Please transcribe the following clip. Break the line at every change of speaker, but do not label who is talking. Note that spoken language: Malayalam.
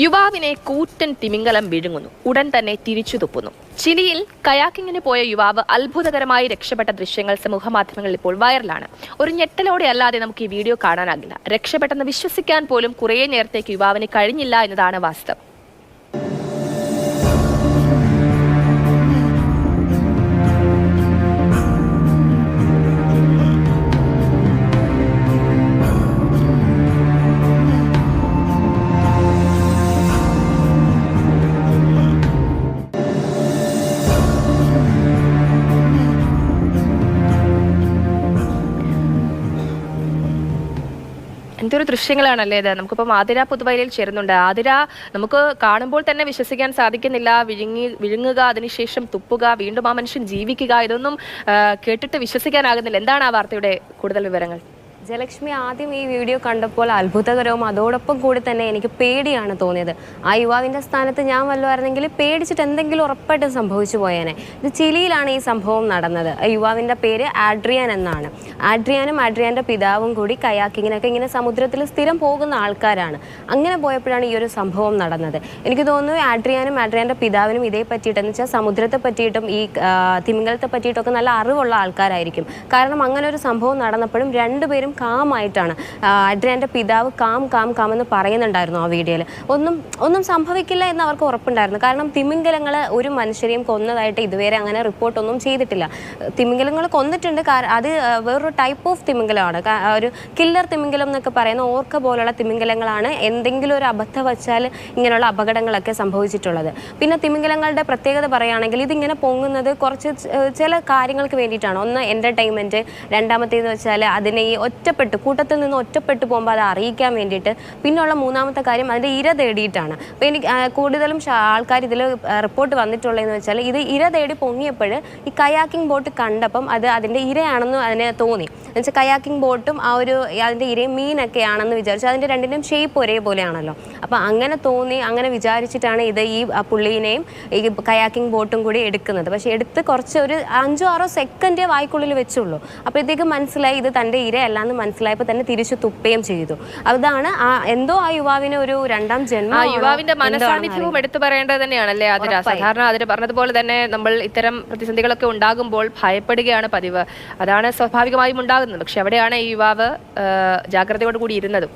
യുവാവിനെ കൂറ്റൻ തിമിംഗലം വിഴുങ്ങുന്നു. ഉടൻ തന്നെ തിരിച്ചു തുപ്പുന്നു. ചിലിയിൽ കയാക്കിങ്ങിന് പോയ യുവാവ് അത്ഭുതകരമായി രക്ഷപ്പെട്ട ദൃശ്യങ്ങൾ സമൂഹമാധ്യമങ്ങളിൽ ഇപ്പോൾ വൈറലാണ്. ഒരു ഞെട്ടലോടെ അല്ലാതെ നമുക്ക് ഈ വീഡിയോ കാണാനാകില്ല. രക്ഷപ്പെട്ടെന്ന് വിശ്വസിക്കാൻ പോലും കുറേ നേരത്തേക്ക് യുവാവിന് കഴിഞ്ഞില്ല എന്നതാണ് വാസ്തവം. എന്തൊരു ദൃശ്യങ്ങളാണല്ലേ ഇത്. നമുക്കിപ്പം ആതിര പുതുവയലിൽ ചേരുന്നുണ്ട്. ആതിര, നമുക്ക് കാണുമ്പോൾ തന്നെ വിശ്വസിക്കാൻ സാധിക്കുന്നില്ല. വിഴുങ്ങുക, അതിനുശേഷം തുപ്പുക, വീണ്ടും ആ മനുഷ്യൻ ജീവിക്കുക, ഇതൊന്നും കേട്ടിട്ട് വിശ്വസിക്കാനാകുന്നില്ല. എന്താണ് ആ വാർത്തയുടെ കൂടുതൽ വിവരങ്ങൾ?
ജയലക്ഷ്മി, ആദ്യം ഈ വീഡിയോ കണ്ടപ്പോൾ അത്ഭുതകരവും അതോടൊപ്പം കൂടി തന്നെ എനിക്ക് പേടിയാണ് തോന്നിയത്. ആ യുവാവിൻ്റെ സ്ഥാനത്ത് ഞാൻ വല്ലതായിരുന്നെങ്കിൽ പേടിച്ചിട്ട് എന്തെങ്കിലും ഉറപ്പായിട്ടും സംഭവിച്ചു പോയേനെ. ഇത് ചിലിയിലാണ് ഈ സംഭവം നടന്നത്. ആ യുവാവിൻ്റെ പേര് ആഡ്രിയാൻ എന്നാണ്. ആഡ്രിയാനും ആഡ്രിയാൻ്റെ പിതാവും കൂടി കയാക്കിങ്ങിനൊക്കെ ഇങ്ങനെ സമുദ്രത്തിൽ സ്ഥിരം പോകുന്ന ആൾക്കാരാണ്. അങ്ങനെ പോയപ്പോഴാണ് ഈ ഒരു സംഭവം നടന്നത്. എനിക്ക് തോന്നുന്നു ആഡ്രിയാനും ആഡ്രിയാൻ്റെ പിതാവിനും ഇതേ പറ്റിയിട്ടെന്ന് വെച്ചാൽ സമുദ്രത്തെ പറ്റിയിട്ടും ഈ തിമിംഗലത്തെ പറ്റിയിട്ടൊക്കെ നല്ല അറിവുള്ള ആൾക്കാരായിരിക്കും. കാരണം അങ്ങനെ ഒരു സംഭവം നടന്നപ്പോഴും രണ്ടുപേരും കാമായിട്ടാണ്. ആഡ്രിയാൻ്റെ പിതാവ് കാം എന്ന് പറയുന്നുണ്ടായിരുന്നു ആ വീഡിയോയിൽ. ഒന്നും സംഭവിക്കില്ല എന്ന് അവർക്ക് ഉറപ്പുണ്ടായിരുന്നു. കാരണം തിമിംഗലങ്ങൾ ഒരു മനുഷ്യരെയും കൊന്നതായിട്ട് ഇതുവരെ അങ്ങനെ റിപ്പോർട്ടൊന്നും ചെയ്തിട്ടില്ല. തിമിംഗലങ്ങൾ കൊന്നിട്ടുണ്ട്. അത് വേറൊരു ടൈപ്പ് ഓഫ് തിമിംഗലമാണ്. ഒരു കില്ലർ തിമിംഗലം എന്നൊക്കെ പറയുന്ന ഓർക്ക പോലുള്ള തിമിംഗലങ്ങളാണ് എന്തെങ്കിലും ഒരു അബദ്ധവശാൽ ഇങ്ങനെയുള്ള അപകടങ്ങളൊക്കെ സംഭവിച്ചിട്ടുള്ളത്. പിന്നെ തിമിംഗലങ്ങളുടെ പ്രത്യേകത പറയുകയാണെങ്കിൽ ഇതിങ്ങനെ പൊങ്ങുന്നത് കുറച്ച് ചില കാര്യങ്ങൾക്ക് വേണ്ടിയിട്ടാണ്. ഒന്ന് എൻ്റർടൈൻമെൻറ്റ്, രണ്ടാമത്തേന്ന് വെച്ചാൽ അതിനെ ഈ കൂട്ടത്തിൽ നിന്ന് ഒറ്റപ്പെട്ടു പോകുമ്പോൾ അത് അറിയിക്കാൻ വേണ്ടിയിട്ട്, പിന്നെയുള്ള മൂന്നാമത്തെ കാര്യം അതിൻ്റെ ഇര തേടിയിട്ടാണ്. അപ്പോൾ എനിക്ക് കൂടുതലും ആൾക്കാർ ഇതിൽ റിപ്പോർട്ട് വന്നിട്ടുള്ളതെന്ന് വെച്ചാൽ ഇത് ഇര തേടി പൊങ്ങിയപ്പോൾ ഈ കയാക്കിംഗ് ബോട്ട് കണ്ടപ്പം അത് അതിൻ്റെ ഇരയാണെന്ന് അതിന് തോന്നി. എന്നുവെച്ചാൽ കയാക്കിംഗ് ബോട്ടും ആ ഒരു അതിൻ്റെ ഇരയും മീനൊക്കെ ആണെന്ന് വിചാരിച്ചു. അതിൻ്റെ രണ്ടിൻ്റെയും ഷേപ്പ് ഒരേപോലെയാണല്ലോ. അപ്പോൾ അങ്ങനെ തോന്നി, അങ്ങനെ വിചാരിച്ചിട്ടാണ് ഇത് ഈ പുള്ളിനെയും ഈ കയാക്കിംഗ് ബോട്ടും കൂടി എടുക്കുന്നത്. പക്ഷേ എടുത്ത് കുറച്ച് ഒരു 5-6 സെക്കൻഡേ വായ്ക്കുള്ളിൽ വെച്ചുള്ളൂ. അപ്പോഴത്തേക്ക് മനസ്സിലായി ഇത് തൻ്റെ ഇരയല്ലാന്ന് മനസ്സിലായപ്പോൾ തന്നെ തിരിച്ചു തുപ്പയും ചെയ്തു. അതാണ് എന്തോ ആ യുവാവിന് ഒരു രണ്ടാം ജന്മം.
യുവാവിന്റെ മനസാന്നിധ്യവും എടുത്തു പറയേണ്ടത് തന്നെയാണല്ലേ ആതിര. സാധാരണ അതിന് പറഞ്ഞതുപോലെ തന്നെ നമ്മൾ ഇത്തരം പ്രതിസന്ധികളൊക്കെ ഉണ്ടാകുമ്പോൾ ഭയപ്പെടുകയാണ് പതിവ്. അതാണ് സ്വാഭാവികമായും ഉണ്ടാകുന്നത്. പക്ഷെ അവിടെയാണ് ഈ യുവാവ് ജാഗ്രതയോടുകൂടി ഇരുന്നതും.